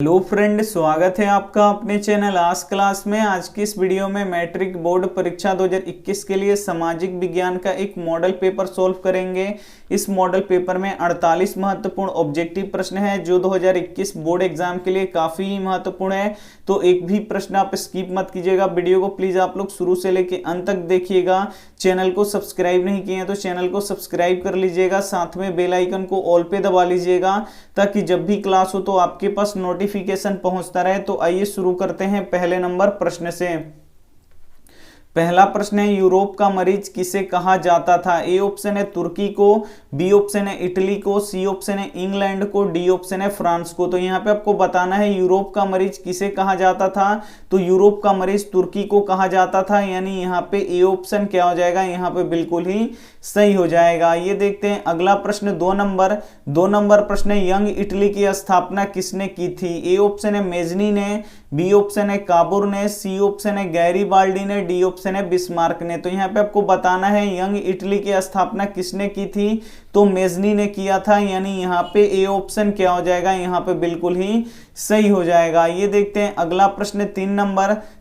Hello friend, स्वागत है आपका अपने चैनल आज क्लास में। आज की इस वीडियो में मैट्रिक बोर्ड परीक्षा 2021 के लिए सामाजिक विज्ञान का एक मॉडल पेपर सॉल्व करेंगे। इस मॉडल पेपर में 48 महत्वपूर्ण ऑब्जेक्टिव प्रश्न है जो 2021 बोर्ड एग्जाम के लिए काफी महत्वपूर्ण है। तो एक भी प्रश्न आप स्किप मत कीजिएगा। वीडियो को प्लीज आप लोग शुरू से लेके अंत तक देखिएगा। चैनल को सब्सक्राइब नहीं किए हैं तो चैनल को सब्सक्राइब कर लीजिएगा, साथ में बेल आइकन को ऑल पे दबा लीजिएगा ताकि जब भी क्लास हो तो आपके पास नोटिफिकेशन पहुंचता रहे। तो आइए शुरू करते हैं पहले नंबर प्रश्न से। पहला प्रश्न है, यूरोप का मरीज किसे कहा जाता था? ए ऑप्शन है तुर्की को, बी ऑप्शन है इटली को, सी ऑप्शन है इंग्लैंड को, डी ऑप्शन है फ्रांस को। तो यहाँ पे आपको बताना है यूरोप का मरीज किसे कहा जाता था। तो यूरोप का मरीज तुर्की को कहा जाता था, यानी यहाँ पे ए ऑप्शन क्या हो जाएगा, यहाँ पे बिल्कुल ही सही हो जाएगा। ये देखते हैं अगला प्रश्न, दो नंबर प्रश्न है, यंग इटली की स्थापना किसने की थी? ए ऑप्शन है मेजनी ने, बी ऑप्शन है काबुर ने, सी ऑप्शन है गैरीबाल्डी ने, डी ऑप्शन है बिस्मार्क ने। तो यहाँ पे आपको बताना है यंग इटली की स्थापना किसने की थी। तो मेजनी ने किया था, यानी यहाँ पे ए ऑप्शन क्या हो जाएगा, यहाँ पे बिल्कुल ही सही हो जाएगा। ये देखते हैं अगला प्रश्न,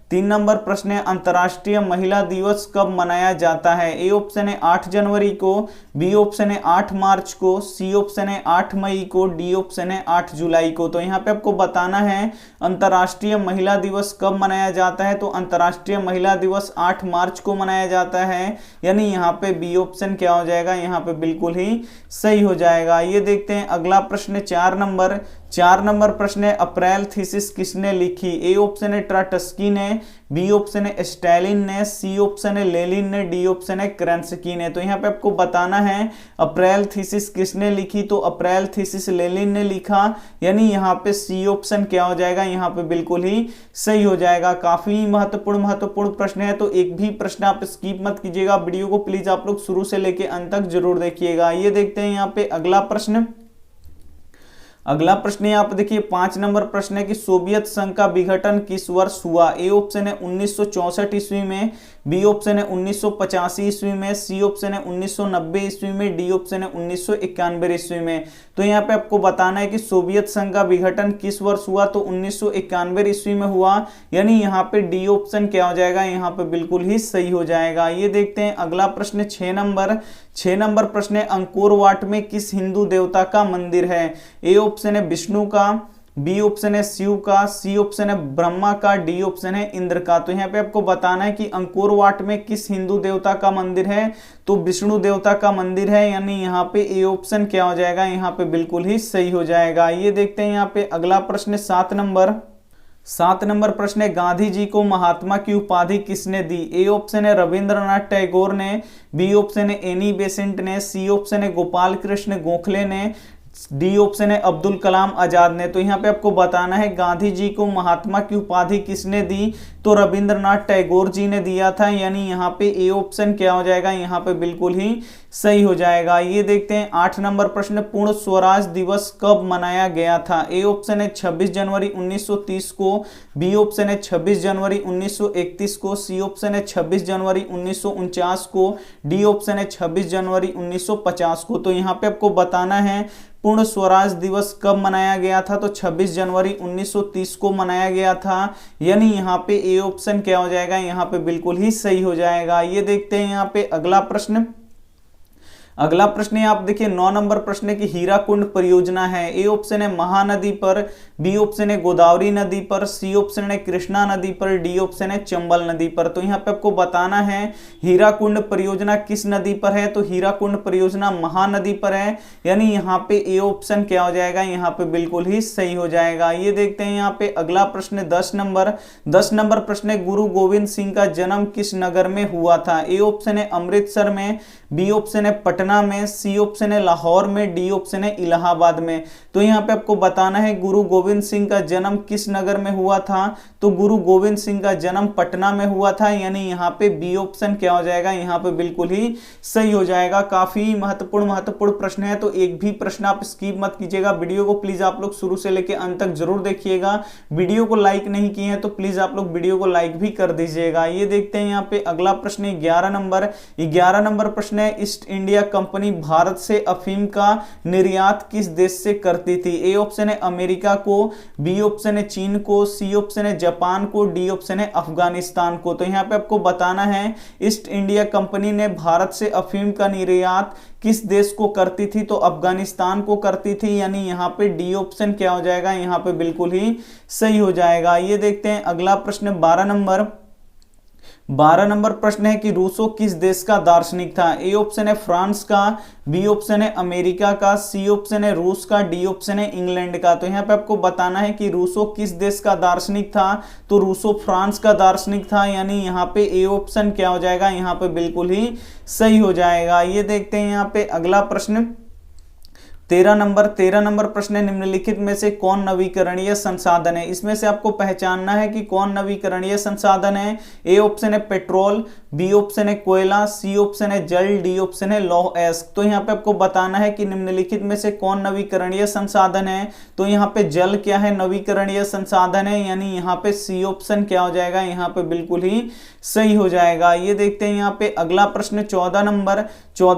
तीन नंबर प्रश्न है, अंतर्राष्ट्रीय महिला दिवस कब मनाया जाता है? ए ऑप्शन है 8 जनवरी को, बी ऑप्शन है 8 मार्च को, सी ऑप्शन है 8 मई को, डी ऑप्शन है 8 जुलाई को। तो यहाँ पे आपको बताना है अंतर्राष्ट्रीय महिला दिवस कब मनाया जाता है। तो अंतर्राष्ट्रीय महिला दिवस 8 मार्च को मनाया जाता है, यानी यहाँ पे बी ऑप्शन क्या हो जाएगा, यहाँ पे बिल्कुल ही सही हो जाएगा। ये देखते हैं अगला प्रश्न, चार नंबर प्रश्न है, अप्रैल थीसिस किसने लिखी? ए ऑप्शन है ट्राटस्की ने, बी ऑप्शन है स्टालिन ने, सी ऑप्शन है लेनिन ने, डी ऑप्शन है केरेंस्की ने। तो यहाँ पे आपको बताना है अप्रैल थीसिस किसने लिखी। तो अप्रैल थीसिस लेनिन ने लिखा, यानी यहाँ पे सी ऑप्शन क्या हो जाएगा, यहाँ पे बिल्कुल ही सही हो जाएगा। काफी महत्वपूर्ण प्रश्न है, तो एक भी प्रश्न आप स्किप मत कीजिएगा। वीडियो को प्लीज आप लोग शुरू से लेके अंत तक जरूर देखिएगा। ये देखते हैं यहाँ पे अगला प्रश्न है, आप देखिए 5 नंबर प्रश्न है कि सोवियत संघ का विघटन किस वर्ष हुआ? ए ऑप्शन है 1964 ईस्वी में, बी ऑप्शन है 1985 ईस्वी में, सी ऑप्शन है 1990 ईस्वी में, डी ऑप्शन है 1991 ईस्वी में। तो यहाँ पे आपको बताना है कि सोवियत संघ का विघटन किस वर्ष हुआ। तो 1991 ईस्वी में हुआ, यानी यहाँ पे डी ऑप्शन क्या हो जाएगा, यहाँ पे बिल्कुल ही सही हो जाएगा। ये देखते हैं अगला प्रश्न, 6 नंबर प्रश्न है, अंकोर वाट में किस हिंदू देवता का मंदिर है? ए ऑप्शन है विष्णु का, बी ऑप्शन है शिव का, सी ऑप्शन है ब्रह्मा का, डी ऑप्शन है इंद्र का। तो यहाँ पे आपको बताना है कि अंकोर वाट में किस हिंदू देवता का मंदिर है। तो विष्णु देवता का मंदिर है, यानी यहाँ पे ए ऑप्शन क्या हो जाएगा, यहाँ पे बिल्कुल ही सही हो जाएगा। ये देखते हैं यहाँ पे अगला प्रश्न, 7 नंबर प्रश्न है, गांधी जी को महात्मा की उपाधि किसने दी? ए ऑप्शन है रविंद्रनाथ टैगोर ने, बी ऑप्शन है एनी बेसेंट ने, सी ऑप्शन है गोपाल कृष्ण गोखले ने, डी ऑप्शन है अब्दुल कलाम आजाद ने। तो यहाँ पे आपको बताना है गांधी जी को महात्मा की उपाधि किसने दी। तो रविंद्रनाथ टैगोर जी ने दिया था, यानी यहाँ पे ए ऑप्शन क्या हो जाएगा, यहाँ पे बिल्कुल ही सही हो जाएगा। ये देखते हैं 8 नंबर प्रश्न, पूर्ण स्वराज दिवस कब मनाया गया था? ए ऑप्शन है 26 जनवरी 1930 को, बी ऑप्शन है 26 जनवरी 1931 को, सी ऑप्शन है 26 जनवरी 1949 को, डी ऑप्शन है 26 जनवरी 1950 को। तो यहाँ पे आपको बताना है पूर्ण स्वराज दिवस कब मनाया गया था। तो 26 जनवरी 1930 को मनाया गया था, यानी यहाँ पे ए ऑप्शन क्या हो जाएगा, यहाँ पे बिल्कुल ही सही हो जाएगा। ये देखते हैं यहाँ पे अगला प्रश्न है, आप देखिए 9 नंबर प्रश्न है कि हीराकुंड परियोजना है। ए ऑप्शन है महानदी पर, बी ऑप्शन है गोदावरी नदी पर, सी ऑप्शन है कृष्णा नदी पर, डी ऑप्शन है चंबल नदी पर। तो यहाँ पे आपको बताना है हीराकुंड परियोजना किस नदी पर है। तो हीराकुंड परियोजना महानदी पर है, यानी यहाँ पे ए ऑप्शन क्या हो जाएगा, यहाँ पे बिल्कुल ही सही हो जाएगा। ये देखते हैं यहाँ पे अगला प्रश्न, 10 नंबर प्रश्न है, गुरु गोविंद सिंह का जन्म किस नगर में हुआ था? ए ऑप्शन है अमृतसर में, बी ऑप्शन है पटना में, सी ऑप्शन है लाहौर में, डी ऑप्शन है इलाहाबाद में। तो यहाँ पे आपको बताना है गुरु गोविंद सिंह का जन्म किस नगर में हुआ था। तो गुरु गोविंद सिंह का जन्म पटना में हुआ था, यानी यहाँ पे बी ऑप्शन क्या हो जाएगा, यहाँ पे बिल्कुल ही सही हो जाएगा। काफी महत्वपूर्ण प्रश्न है, तो एक भी प्रश्न आप स्किप मत कीजिएगा। वीडियो को प्लीज आप लोग शुरू से लेके अंत तक जरूर देखिएगा। वीडियो को लाइक नहीं किए हैं तो प्लीज आप लोग वीडियो को लाइक भी कर दीजिएगा। ये देखते हैं यहाँ पे अगला प्रश्न 11 नंबर प्रश्न है, ईस्ट इंडिया कंपनी भारत से अफीम का निर्यात किस देश से करती थी? ए ऑप्शन है अमेरिका को, बी ऑप्शन है चीन को, सी ऑप्शन है जापान को, डी ऑप्शन है अफगानिस्तान को। तो यहाँ पे आपको बताना है ईस्ट इंडिया कंपनी ने भारत से अफीम का निर्यात किस देश को करती थी? तो अफगानिस्तान को करती थी, यानी यहाँ पे डी ऑप्शन क्या हो जाएगा, यहाँ पे बिल्कुल ही सही हो जाएगा। ये देखते हैं अगला प्रश्न 12 नंबर प्रश्न है कि रूसो किस देश का दार्शनिक था? ए ऑप्शन है फ्रांस का, बी ऑप्शन है अमेरिका का, सी ऑप्शन है रूस का, डी ऑप्शन है इंग्लैंड का। तो यहाँ पे आपको बताना है कि रूसो किस देश का दार्शनिक था? तो रूसो फ्रांस का दार्शनिक था, यानी यहाँ पे ए ऑप्शन क्या हो जाएगा, यहाँ पे बिल्कुल ही सही हो जाएगा। ये देखते हैं यहाँ पे अगला प्रश्न 13 नंबर प्रश्न है, निम्नलिखित में से कौन नवीकरणीय संसाधन है? इसमें से आपको पहचानना है कि कौन नवीकरणीय संसाधन है। ए ऑप्शन है पेट्रोल, बी ऑप्शन है कोयला, सी ऑप्शन है जल, डी ऑप्शन है लौह अयस्क। तो यहाँ पे आपको बताना है कि निम्नलिखित में से कौन नवीकरणीय संसाधन है। तो यहाँ पे जल क्या है, नवीकरणीय संसाधन है, यानी यहाँ पे सी ऑप्शन क्या हो जाएगा, यहाँ पे बिल्कुल ही सही हो जाएगा। ये देखते हैं यहाँ पे अगला प्रश्न 14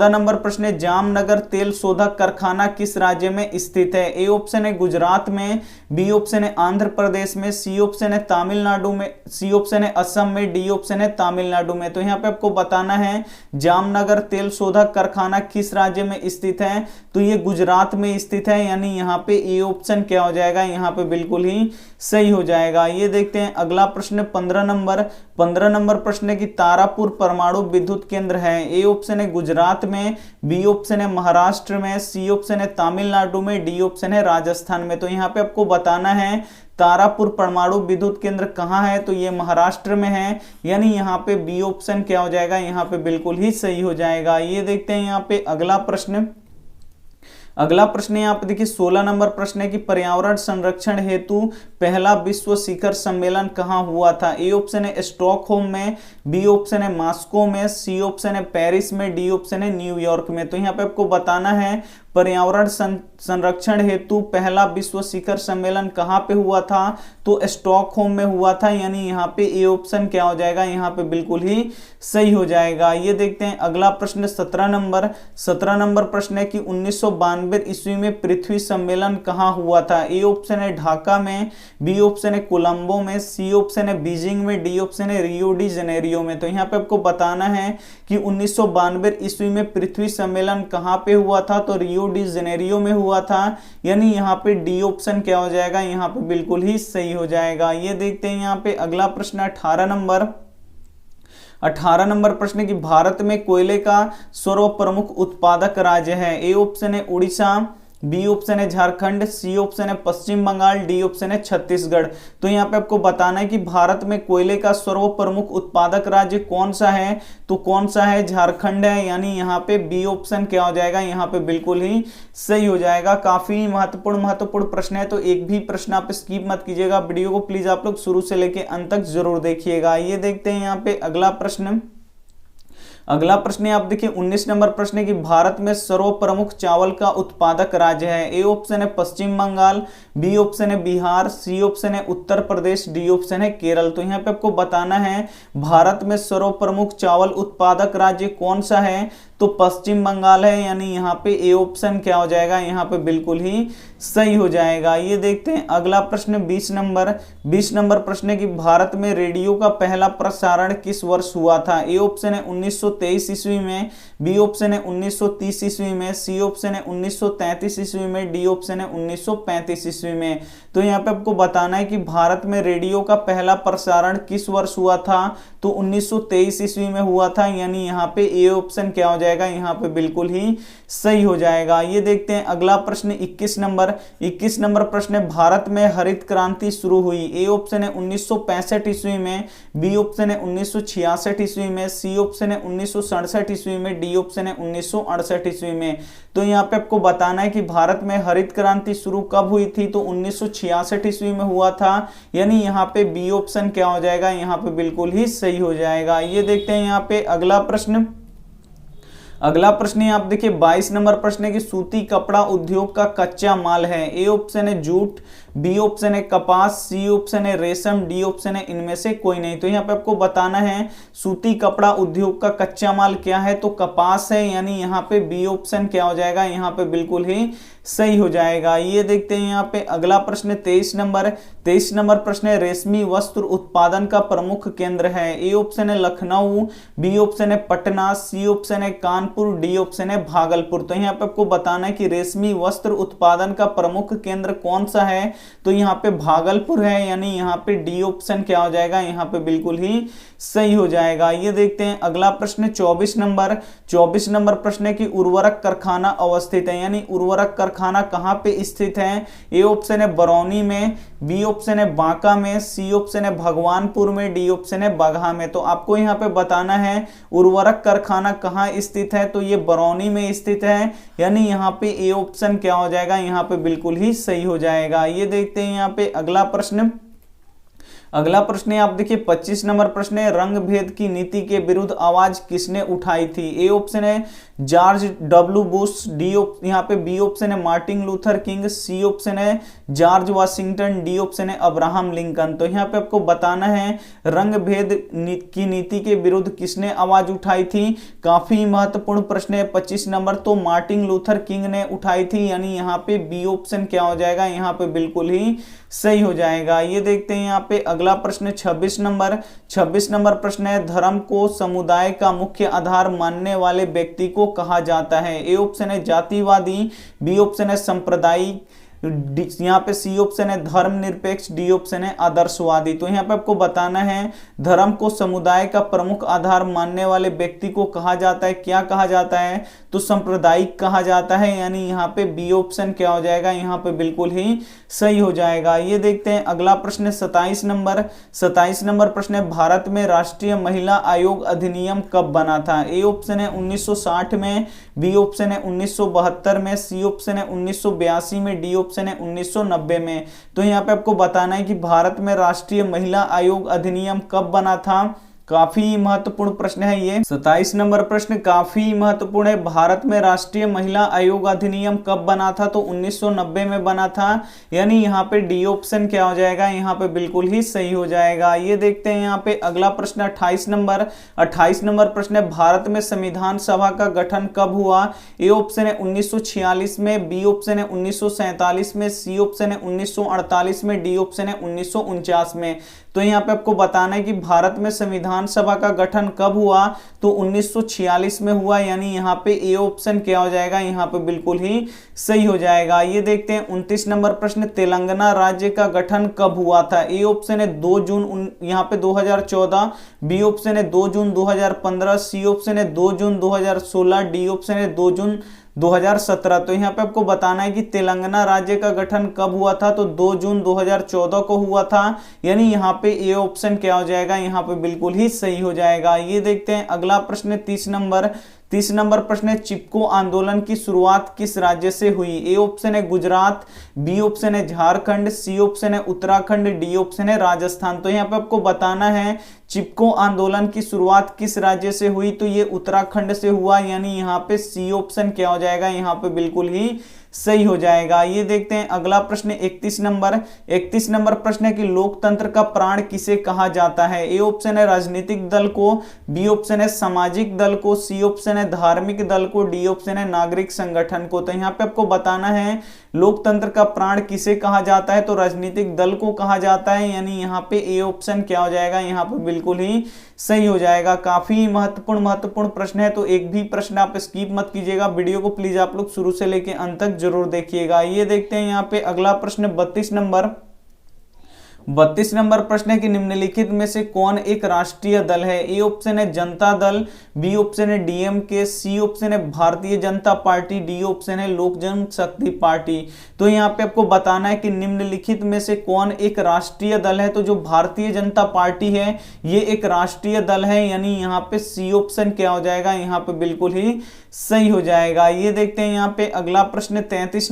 नंबर प्रश्न है, जामनगर तेल शोधक कारखाना किस राज्य में स्थित है? ए ऑप्शन है गुजरात में, बी ऑप्शन है आंध्र प्रदेश में, सी ऑप्शन है तमिलनाडु में, सी ऑप्शन है असम में, डी ऑप्शन है तमिलनाडु में। तो यहाँ पे आपको बताना है जामनगर तेल शोधक कारखाना किस राज्य में स्थित है? तो ये गुजरात में स्थित है, यानी यहाँ पे ए ऑप्शन क्या हो जाएगा, यहाँ पे बिल्कुल ही सही हो जाएगा। ये देखते हैं अगला प्रश्न 15 नंबर प्रश्न है कि तारापुर परमाणु विद्युत केंद्र है। ए ऑप्शन है गुजरात में, बी ऑप्शन है महाराष्ट्र में, सी ऑप्शन है तमिलनाडु में, डी ऑप्शन है राजस्थान में। तो यहाँ पे आपको बताना है तारापुर परमाणु विद्युत केंद्र कहाँ है? तो ये महाराष्ट्र में है, यानी यहाँ पे बी ऑप्शन क्या हो जाएगा, यहाँ पे बिल्कुल ही सही हो जाएगा। ये देखते हैं यहाँ पे अगला प्रश्न यहाँ पे देखिए 16 नंबर प्रश्न है कि पर्यावरण संरक्षण हेतु पहला विश्व शिखर सम्मेलन कहाँ हुआ था? ए ऑप्शन है स्टॉकहोम में, बी ऑप्शन है मॉस्को में, सी ऑप्शन है पेरिस में, डी ऑप्शन है न्यूयॉर्क में। तो यहाँ पे आपको बताना है पर्यावरण संरक्षण हेतु पहला विश्व शिखर सम्मेलन कहाँ पे हुआ था? तो स्टॉकहोम में हुआ था, यानी यहाँ पे ए ऑप्शन क्या हो जाएगा, यहाँ पे बिल्कुल ही सही हो जाएगा। ये देखते हैं अगला प्रश्न 17 नंबर प्रश्न है कि 1992 ईस्वी में पृथ्वी सम्मेलन कहाँ हुआ था? ए ऑप्शन है ढाका में, बी ऑप्शन है कोलंबो में, सी ऑप्शन है बीजिंग में, डी ऑप्शन है रियो डी जेनेरियो में। तो यहाँ पे आपको बताना है कि 1992 ईस्वी में पृथ्वी सम्मेलन कहाँ पे हुआ था? तो रियो डी जेनेरियो में हुआ था, यानी यहाँ पे डी ऑप्शन क्या हो जाएगा, यहाँ पे बिल्कुल ही सही हो जाएगा। ये देखते हैं यहाँ पे अगला प्रश्न 18 नंबर प्रश्न की भारत में कोयले का सर्वप्रमुख उत्पादक राज्य है। ए ऑप्शन है उड़ीसा, बी ऑप्शन है झारखंड, सी ऑप्शन है पश्चिम बंगाल, डी ऑप्शन है छत्तीसगढ़। तो यहाँ पे आपको बताना है कि भारत में कोयले का सर्वप्रमुख उत्पादक राज्य कौन सा है? तो कौन सा है? झारखंड है, यानी यहाँ पे बी ऑप्शन क्या हो जाएगा, यहाँ पे बिल्कुल ही सही हो जाएगा। काफी महत्वपूर्ण प्रश्न है, तो एक भी प्रश्न आप स्किप मत कीजिएगा। वीडियो को प्लीज आप लोग शुरू से लेके अंत तक जरूर देखिएगा। ये देखते हैं यहाँ पे अगला प्रश्न आप देखिए 19 नंबर प्रश्न है कि भारत में सर्वप्रमुख चावल का उत्पादक राज्य है। ए ऑप्शन है पश्चिम बंगाल, बी ऑप्शन है बिहार, सी ऑप्शन है उत्तर प्रदेश, डी ऑप्शन है केरल। तो यहाँ पे आपको बताना है भारत में सर्वप्रमुख चावल उत्पादक राज्य कौन सा है? तो पश्चिम बंगाल है, यानी यहाँ पे ए ऑप्शन क्या हो जाएगा, यहाँ पे बिल्कुल ही सही हो जाएगा। ये देखते हैं अगला प्रश्न 20 नंबर प्रश्न है कि भारत में रेडियो का पहला प्रसारण किस वर्ष हुआ था? ए ऑप्शन है 1923 ईस्वी में, बी ऑप्शन है 1930 ईस्वी में, सी ऑप्शन है 1933 ईस्वी में, डी ऑप्शन है 1935 ईस्वी में। तो यहाँ पे आपको बताना है कि भारत में रेडियो का पहला प्रसारण किस वर्ष हुआ था? तो 1923 ईस्वी में हुआ था, यानी यहाँ पे ए ऑप्शन क्या हो जाएगा, यहाँ पे बिल्कुल ही सही हो जाएगा। ये देखते हैं अगला प्रश्न 21 नंबर प्रश्न है भारत में हरित क्रांति शुरू हुई। ए ऑप्शन है 1965 ईस्वी में, बी ऑप्शन है 1966 ईस्वी में, सी ऑप्शन है 1967 ईस्वी में, डी ऑप्शन है 1968 ईस्वी में। तो यहाँ पे आपको बताना है कि भारत में हरित क्रांति शुरू कब हुई थी? तो 1966 ईस्वी में हुआ था, यानी यहाँ पे बी ऑप्शन क्या हो जाएगा, यहाँ पे बिल्कुल ही सही हो जाएगा। ये देखते हैं यहाँ पे अगला प्रश्न आप देखिए 22 नंबर प्रश्न है कि सूती कपड़ा उद्योग का कच्चा माल है। ए ऑप्शन है जूट, बी ऑप्शन है कपास, सी ऑप्शन है रेशम, डी ऑप्शन है इनमें से कोई नहीं। तो यहाँ पे आपको बताना है सूती कपड़ा उद्योग का कच्चा माल क्या है, तो कपास है, यानी यहाँ पे बी ऑप्शन क्या हो जाएगा, यहाँ पे बिल्कुल ही सही हो जाएगा। ये देखते हैं यहाँ पे अगला प्रश्न 23 नंबर प्रश्न है रेशमी वस्त्र उत्पादन का प्रमुख केंद्र है। ए ऑप्शन है लखनऊ, बी ऑप्शन है पटना, सी ऑप्शन है कानपुर, डी ऑप्शन है भागलपुर। तो यहाँ पे आपको बताना है कि रेशमी वस्त्र उत्पादन का प्रमुख केंद्र कौन सा है, तो यहाँ पे भागलपुर है, यानी यहाँ पे डी ऑप्शन क्या हो जाएगा, यहाँ पे बिल्कुल ही सही हो जाएगा। ये देखते हैं अगला प्रश्न 24 नंबर प्रश्न है कि उर्वरक कारखाना अवस्थित है, यानी उर्वरक कारखाना कहां पे स्थित है। ए ऑप्शन है बरौनी में, बी ऑप्शन है बांका में, सी ऑप्शन है भगवानपुर में, डी ऑप्शन है बगहा में। तो आपको यहाँ पे बताना है उर्वरक कारखाना कहां स्थित है, तो ये बरौनी में स्थित है, यानी यहाँ पे ए ऑप्शन क्या हो जाएगा, यहाँ पे बिल्कुल ही सही हो जाएगा। ये देखते हैं यहाँ पे अगला प्रश्न है आप देखिए 25 नंबर प्रश्न है रंग भेद की नीति के विरुद्ध आवाज किसने उठाई थी। ए ऑप्शन है जॉर्ज डब्ल्यू बुश, यहाँ पे बी ऑप्शन है Martin Luther King, C option है जॉर्ज वाशिंगटन, डी ऑप्शन है अब्राहम लिंकन। तो यहाँ पे आपको बताना है रंग भेद की नीति के विरुद्ध किसने आवाज उठाई थी। काफी महत्वपूर्ण प्रश्न है 25 नंबर, तो मार्टिन लूथर किंग ने उठाई थी, यानी यहाँ पे बी ऑप्शन क्या हो जाएगा, यहाँ पे बिल्कुल ही सही हो जाएगा। ये देखते हैं यहाँ पे अगला प्रश्न 26 नंबर प्रश्न है धर्म को समुदाय का मुख्य आधार मानने वाले व्यक्ति को कहा जाता है। ए ऑप्शन है जातिवादी, बी ऑप्शन है सांप्रदायिक, यहाँ पे सी ऑप्शन है धर्मनिरपेक्ष, डी ऑप्शन है आदर्शवादी। तो यहाँ पे आपको बताना है धर्म को समुदाय का प्रमुख आधार मानने वाले व्यक्ति को कहा जाता है, क्या कहा जाता है, तो सांप्रदायिक कहा जाता है, यानी यहाँ पे बी ऑप्शन क्या हो जाएगा, यहाँ पे बिल्कुल ही सही हो जाएगा। ये देखते हैं अगला प्रश्न 27 नंबर प्रश्न है भारत में राष्ट्रीय महिला आयोग अधिनियम कब बना था। ए ऑप्शन है 1960 में, बी ऑप्शन है 1972 में, सी ऑप्शन है 1982 में, डी ऑप्शन है 1990 में। तो यहाँ पे आपको बताना है कि भारत में राष्ट्रीय महिला आयोग अधिनियम कब बना था। काफी महत्वपूर्ण प्रश्न है ये 27 नंबर प्रश्न काफी महत्वपूर्ण है। भारत में राष्ट्रीय महिला आयोग अधिनियम कब बना था, तो 1990 में बना था, यानी यहाँ पे डी ऑप्शन क्या हो जाएगा, यहाँ पे बिल्कुल ही सही हो जाएगा। ये देखते हैं यहाँ पे अगला प्रश्न 28 नंबर प्रश्न है भारत में संविधान सभा का गठन कब हुआ। ए ऑप्शन है 1946 में, बी ऑप्शन है 1947 में, सी ऑप्शन है 1948 में, डी ऑप्शन है 1949 में। तो यहाँ पे आपको बताना है कि भारत में संविधान सभा का गठन कब हुआ, तो 1946 में हुआ, यानी यहाँ पे ए ऑप्शन क्या हो जाएगा, यहाँ पे बिल्कुल ही सही हो जाएगा। ये देखते हैं 29 नंबर प्रश्न तेलंगाना राज्य का गठन कब हुआ था। ए ऑप्शन है 2 जून यहाँ पे 2014, बी ऑप्शन है 2 जून 2015, सी ऑप्शन है 2 जून 2016, डी ऑप्शन है 2 जून 2017। तो यहाँ पे आपको बताना है कि तेलंगाना राज्य का गठन कब हुआ था, तो 2 जून 2014 को हुआ था, यानी यहाँ पे ए ऑप्शन क्या हो जाएगा, यहाँ पे बिल्कुल ही सही हो जाएगा। ये देखते हैं अगला प्रश्न 30 नंबर प्रश्न है चिपको आंदोलन की शुरुआत किस राज्य से हुई। ए ऑप्शन है गुजरात, बी ऑप्शन है झारखंड, सी ऑप्शन है उत्तराखंड, डी ऑप्शन है राजस्थान। तो यहाँ पे आपको बताना है चिपको आंदोलन की शुरुआत किस राज्य से हुई, तो ये उत्तराखंड से हुआ, यानी यहाँ पे सी ऑप्शन क्या हो जाएगा, यहाँ पे बिल्कुल ही सही हो जाएगा। ये देखते हैं अगला प्रश्न 31 नंबर प्रश्न है कि लोकतंत्र का प्राण किसे कहा जाता है। ए ऑप्शन है राजनीतिक दल को, बी ऑप्शन है सामाजिक दल को, सी ऑप्शन है धार्मिक दल को, डी ऑप्शन है नागरिक संगठन को। तो यहाँ पे आपको बताना है लोकतंत्र का प्राण किसे कहा जाता है, तो राजनीतिक दल को कहा जाता है, यानी यहाँ पे ए ऑप्शन क्या हो जाएगा, यहाँ पे बिल्कुल ही सही हो जाएगा। काफी महत्वपूर्ण प्रश्न है, तो एक भी प्रश्न आप स्किप मत कीजिएगा, वीडियो को प्लीज आप लोग शुरू से लेकर अंत तक जरूर देखिएगा। ये देखते हैं यहाँ पे अगला प्रश्न 32 नंबर प्रश्न है कि निम्नलिखित में से कौन एक राष्ट्रीय दल है। ए ऑप्शन है जनता दल, बी ऑप्शन है डीएमके, सी ऑप्शन है Bharatiya Janata party, D option है लोक जनशक्ति पार्टी। तो यहाँ पे आपको बताना है कि निम्नलिखित में से कौन एक राष्ट्रीय दल है, तो जो भारतीय जनता पार्टी है ये एक राष्ट्रीय दल है, यानी यहाँ पे सी ऑप्शन क्या हो जाएगा, यहाँ पे बिल्कुल ही सही हो जाएगा। ये देखते हैं यहाँ पे अगला प्रश्न 33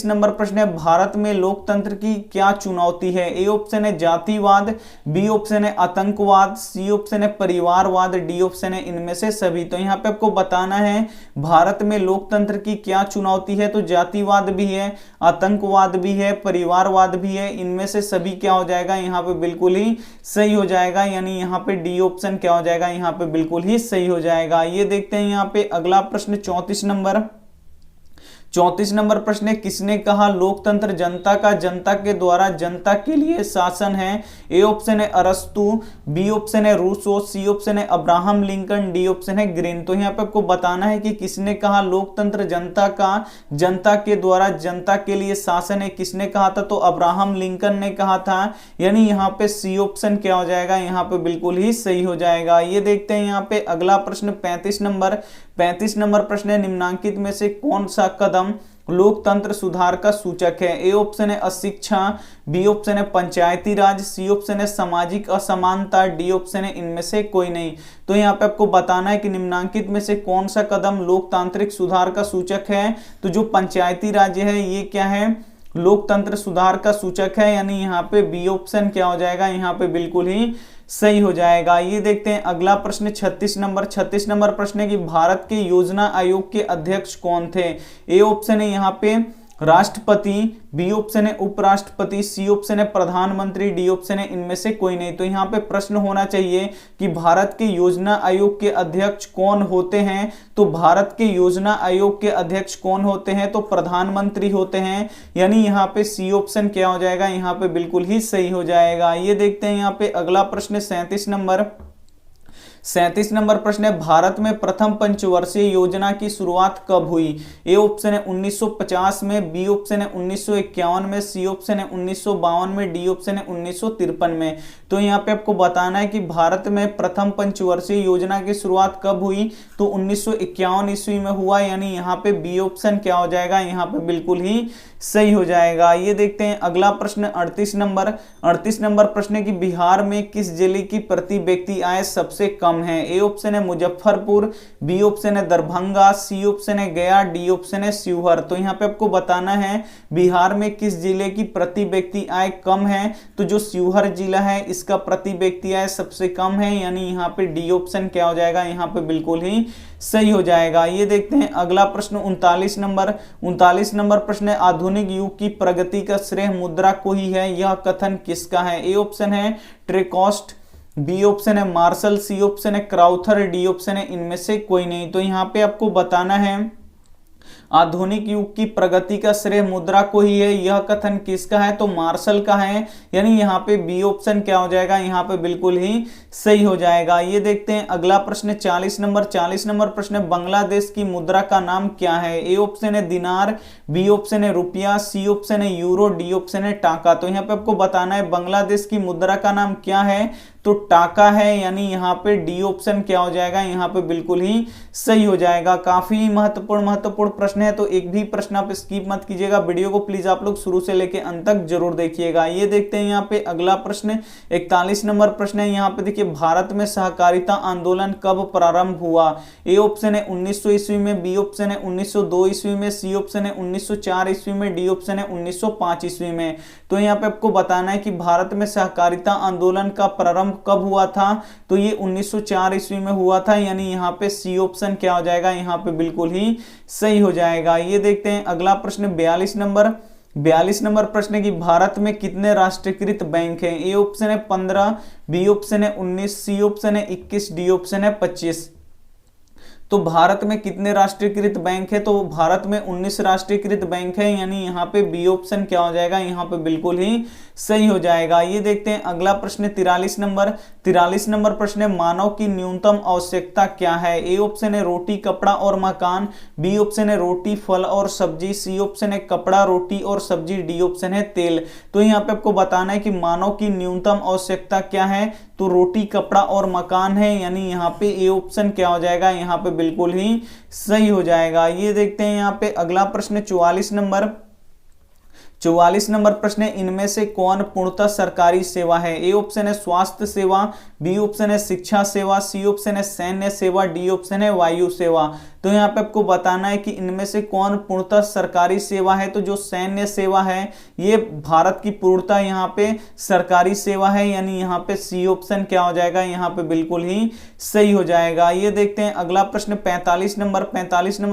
नंबर प्रश्न है, भारत में लोकतंत्र की क्या चुनौती है? ए ऑप्शन है जातिवाद, बी ऑप्शन है आतंकवाद, सी ऑप्शन है परिवारवाद, डी ऑप्शन है इनमें से सभी। तो यहाँ पे आपको बताना है भारत में लोकतंत्र की क्या चुनौती है, तो जातिवाद भी है, आतंकवाद भी है, परिवारवाद भी है, इनमें से सभी क्या हो जाएगा यहाँ पे बिल्कुल ही सही हो जाएगा, यानी यहाँ पे डी ऑप्शन क्या हो जाएगा यहाँ पे बिल्कुल ही सही हो जाएगा। ये देखते हैं यहाँ पे अगला प्रश्न 34 नंबर प्रश्न है, किसने कहा लोकतंत्र जनता का, जनता के द्वारा जनता के लिए शासन है? ए ऑप्शन है अरस्तु, बी ऑप्शन है रूसो, सी ऑप्शन है अब्राहम लिंकन, डी ऑप्शन है ग्रीन। तो यहाँ पे आपको बताना है कि किसने कहा लोकतंत्र जनता का, जनता के द्वारा जनता के लिए शासन है, किसने कहा था? तो अब्राहम लिंकन ने कहा था, यानी यहाँ पे सी ऑप्शन क्या हो जाएगा यहाँ पे बिल्कुल ही सही हो जाएगा। ये देखते हैं यहाँ पे अगला प्रश्न 35 नंबर प्रश्न है, निम्नांकित में से कौन सा कदम लोकतंत्र सुधार का सूचक है? ए ऑप्शन है अशिक्षा, बी ऑप्शन है पंचायती राज, सी ऑप्शन है सामाजिक असमानता, डी ऑप्शन है इनमें से कोई नहीं। तो यहाँ पे आपको बताना है कि निम्नांकित में से कौन सा कदम लोकतांत्रिक सुधार का सूचक है। तो जो पंचायती राज है ये क्या है? लोकतंत्र सुधार का सूचक है, यानी यहाँ पे बी ऑप्शन क्या हो जाएगा यहाँ पे बिल्कुल ही सही हो जाएगा। ये देखते हैं अगला प्रश्न 36 नंबर प्रश्न है कि भारत के योजना आयोग के अध्यक्ष कौन थे? ए ऑप्शन है यहाँ पे राष्ट्रपति, बी ऑप्शन है उपराष्ट्रपति, सी ऑप्शन है प्रधानमंत्री, डी ऑप्शन है इनमें से कोई नहीं। तो यहाँ पे प्रश्न होना चाहिए कि भारत के योजना आयोग के अध्यक्ष कौन होते हैं? तो भारत के योजना आयोग के अध्यक्ष कौन होते हैं? तो प्रधानमंत्री होते हैं, यानी यहाँ पे सी ऑप्शन क्या हो जाएगा यहाँ पे बिल्कुल ही सही हो जाएगा। ये देखते हैं यहाँ पे अगला प्रश्न 37 नंबर प्रश्न है, भारत में प्रथम पंचवर्षीय योजना की शुरुआत कब हुई? ए ऑप्शन है 1950 में, बी ऑप्शन है 1951 में, सी ऑप्शन है 1952 में, डी ऑप्शन है 1953 में। तो यहाँ पे आपको बताना है कि भारत में प्रथम पंचवर्षीय योजना की शुरुआत कब हुई? तो 1951 ईस्वी में हुआ, यानी यहाँ पे बी ऑप्शन क्या हो जाएगा यहाँ पे बिल्कुल ही सही हो जाएगा। ये देखते हैं अगला प्रश्न 38 नंबर प्रश्न है कि बिहार में किस जिले की प्रति व्यक्ति आय सबसे कम है? ए ऑप्शन है मुजफ्फरपुर, बी ऑप्शन है दरभंगा, सी ऑप्शन है गया, डी ऑप्शन है शिवहर। तो यहाँ पे आपको बताना है बिहार में किस जिले की प्रति व्यक्ति आय कम है? तो जो शिवहर जिला है इसका प्रति व्यक्ति आय सबसे कम है, यानी यहाँ पे डी ऑप्शन क्या हो जाएगा यहाँ पे बिल्कुल ही सही हो जाएगा। ये देखते हैं अगला प्रश्न 39 नंबर प्रश्न है, आधुनिक युग की प्रगति का श्रेय मुद्रा को ही है, यह कथन किसका है? ए ऑप्शन है ट्रेकॉस्ट, बी ऑप्शन है मार्शल, सी ऑप्शन है क्राउथर, डी ऑप्शन है इनमें से कोई नहीं। तो यहाँ पे आपको बताना है आधुनिक युग की प्रगति का श्रेय मुद्रा को ही है, यह कथन किसका है? तो मार्शल का है, यानी यहाँ पे बी ऑप्शन क्या हो जाएगा यहाँ पे बिल्कुल ही सही हो जाएगा। ये देखते हैं अगला प्रश्न 40 नंबर प्रश्न है, बांग्लादेश की मुद्रा का नाम क्या है? ए ऑप्शन है दिनार, बी ऑप्शन है रुपया, सी ऑप्शन है यूरो, डी ऑप्शन है टाका। तो यहाँ पे आपको बताना है बांग्लादेश की मुद्रा का नाम क्या है? तो टाका है, यानी यहाँ पे डी ऑप्शन क्या हो जाएगा यहाँ पे बिल्कुल ही सही हो जाएगा। काफी महत्वपूर्ण प्रश्न है, तो एक भी प्रश्न आप स्किप मत कीजिएगा, वीडियो को प्लीज आप लोग शुरू से लेके अंत तक जरूर देखिएगा। ये देखते हैं यहाँ पे अगला प्रश्न 41 नंबर प्रश्न है, यहाँ पे देखिए भारत में सहकारिता आंदोलन कब प्रारंभ हुआ? ए ऑप्शन है 1900 ईस्वी में, बी ऑप्शन है 1902 ईस्वी में, सी ऑप्शन है 1904 ईस्वी में, डी ऑप्शन है 1905 ईस्वी में। तो यहाँ पे आपको बताना है कि भारत में सहकारिता आंदोलन का प्रारंभ कब हुआ था? तो ये 1904 ईस्वी में हुआ था, यानी यहाँ पे सी ऑप्शन क्या हो जाएगा यहाँ पे बिल्कुल ही सही हो जाएगा। ये देखते हैं अगला प्रश्न 42 नंबर प्रश्न है कि भारत में कितने राष्ट्रीयकृत बैंक हैं? ए ऑप्शन है 15, बी ऑप्शन है 19, सी ऑप्शन है 21, डी ऑप्शन है 25। तो भारत में कितने राष्ट्रीयकृत बैंक है? तो भारत में 19 राष्ट्रीयकृत बैंक है, यानी यहाँ पे बी ऑप्शन क्या हो जाएगा यहाँ पे बिल्कुल ही सही हो जाएगा। ये देखते हैं अगला प्रश्न 43 नंबर प्रश्न है, मानव की न्यूनतम आवश्यकता क्या है? ए ऑप्शन है रोटी कपड़ा और मकान, बी ऑप्शन है रोटी फल और सब्जी, सी ऑप्शन है कपड़ा रोटी और सब्जी, डी ऑप्शन है तेल। तो यहाँ पे आपको बताना है कि मानव की न्यूनतम आवश्यकता क्या है? तो रोटी कपड़ा और मकान है, यानी यहाँ पे ए ऑप्शन क्या हो जाएगा यहाँ पे बिल्कुल ही सही हो जाएगा। ये देखते हैं यहाँ पे अगला प्रश्न 44 नंबर प्रश्न है, इनमें से कौन पूर्णतः सरकारी सेवा है? ए ऑप्शन है स्वास्थ्य सेवा, बी ऑप्शन है शिक्षा सेवा, सी ऑप्शन है सैन्य सेवा, डी ऑप्शन है वायु सेवा। तो यहाँ पे आपको बताना है कि इनमें से कौन पूर्णतः सरकारी सेवा है। तो जो सैन्य सेवा है ये भारत की पूर्णतः यहाँ पे सरकारी सेवा है, यानी यहाँ पे सी ऑप्शन क्या हो जाएगा, यहाँ पे बिल्कुल ही सही हो जाएगा। ये देखते हैं अगला प्रश्न 45 नंबर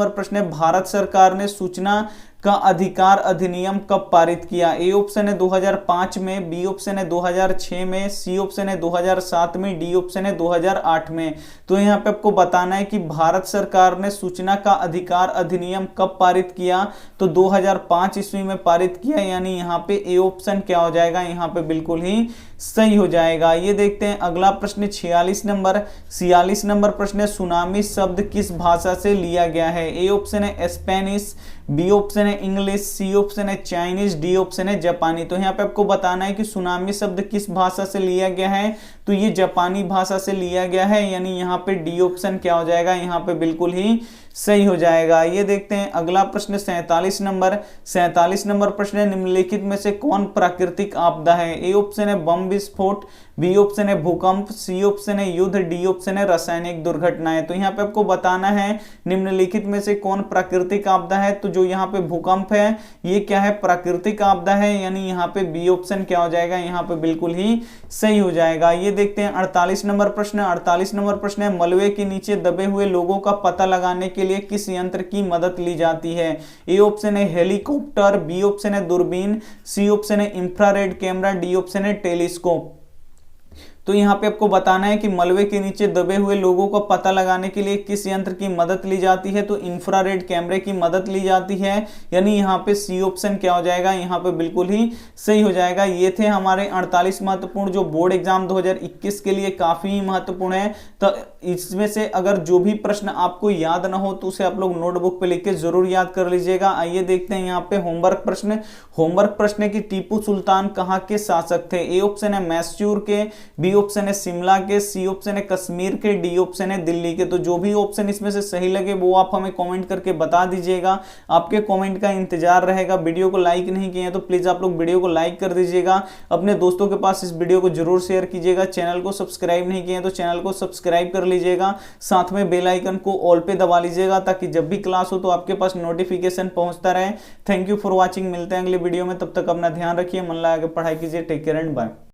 प्रश्न है, भारत सरकार ने सूचना का अधिकार अधिनियम कब पारित किया। ए ऑप्शन है 2005 में, बी ऑप्शन है 2006 में, सी ऑप्शन है 2007 में, डी ऑप्शन है 2008 में। तो यहाँ पे आपको बताना है कि भारत सरकार ने सूचना का अधिकार अधिनियम कब पारित किया। तो 2005 ईस्वी में पारित किया, यानी यहाँ पे ए ऑप्शन क्या हो जाएगा, यहाँ पे बिल्कुल ही सही हो जाएगा। ये देखते हैं अगला प्रश्न 46 नंबर प्रश्न है, सुनामी शब्द किस भाषा से लिया गया है। ए ऑप्शन है स्पेनिश, बी ऑप्शन है इंग्लिश, सी ऑप्शन है चाइनीज, डी ऑप्शन है जापानी। तो यहाँ पे आपको बताना है कि सुनामी शब्द किस भाषा से लिया गया है। तो ये जापानी भाषा से लिया गया है, यानी यहाँ पे डी ऑप्शन क्या हो जाएगा, यहाँ पे बिल्कुल ही सही हो जाएगा। ये देखते हैं अगला प्रश्न 47 नंबर प्रश्न है, निम्नलिखित में से कौन प्राकृतिक आपदा है। ए ऑप्शन है बम विस्फोट, बी ऑप्शन है भूकंप, सी ऑप्शन है युद्ध, डी ऑप्शन है रासायनिक दुर्घटनाएं। तो यहाँ पे आपको बताना है निम्नलिखित में से कौन प्राकृतिक आपदा है। तो जो यहाँ पे भूकंप है ये क्या है, प्राकृतिक आपदा है, यानी यहाँ पे बी ऑप्शन क्या हो जाएगा, यहाँ पे बिल्कुल ही सही हो जाएगा। ये देखते हैं 48 नंबर प्रश्न है, मलबे के नीचे दबे हुए लोगों का पता लगाने के लिए किस यंत्र की मदद ली जाती है। ए ऑप्शन है हेलीकॉप्टर, बी ऑप्शन है दूरबीन, सी ऑप्शन है इंफ्रारेड कैमरा, डी ऑप्शन है टेलीस्कोप। तो यहाँ पे आपको बताना है कि मलबे के नीचे दबे हुए लोगों का पता लगाने के लिए किस यंत्र की मदद ली जाती है। तो इंफ्रारेड कैमरे की मदद ली जाती है, यानी यहाँ पे सी ऑप्शन क्या हो जाएगा, यहाँ पे बिल्कुल ही सही हो जाएगा। ये थे हमारे 48 महत्वपूर्ण जो बोर्ड एग्जाम 2021 के लिए काफी महत्वपूर्ण है। तो इसमें से अगर जो भी प्रश्न आपको याद ना हो तो उसे आप लोग नोटबुक पे लिख के जरूर याद कर लीजिएगा। आइए देखते हैं यहाँ पे होमवर्क प्रश्न की टीपू सुल्तान कहाँ के शासक थे। ए ऑप्शन है मैसूर के, बी ऑप्शन है शिमला के, सी ऑप्शन है कश्मीर के, डी ऑप्शन है दिल्ली के। तो जो भी ऑप्शन इसमें से सही लगे वो आप हमें कमेंट करके बता दीजिएगा। आपके कमेंट का इंतजार रहेगा। वीडियो को लाइक नहीं किए तो प्लीज आप लोग वीडियो को लाइक कर दीजिएगा, अपने दोस्तों के पास इस वीडियो को जरूर शेयर कीजिएगा। चैनल को सब्सक्राइब नहीं किए तो चैनल को सब्सक्राइब कर लीजिएगा, साथ में बेल आइकन को ऑल पे दबा लीजिएगा ताकि जब भी क्लास हो तो आपके पास नोटिफिकेशन पहुंचता रहे। थैंक यू फॉर वॉचिंग, मिलते हैं अगले वीडियो में, तब तक अपना ध्यान रखिए, मन लगा के पढ़ाई कीजिए। Take care and bye.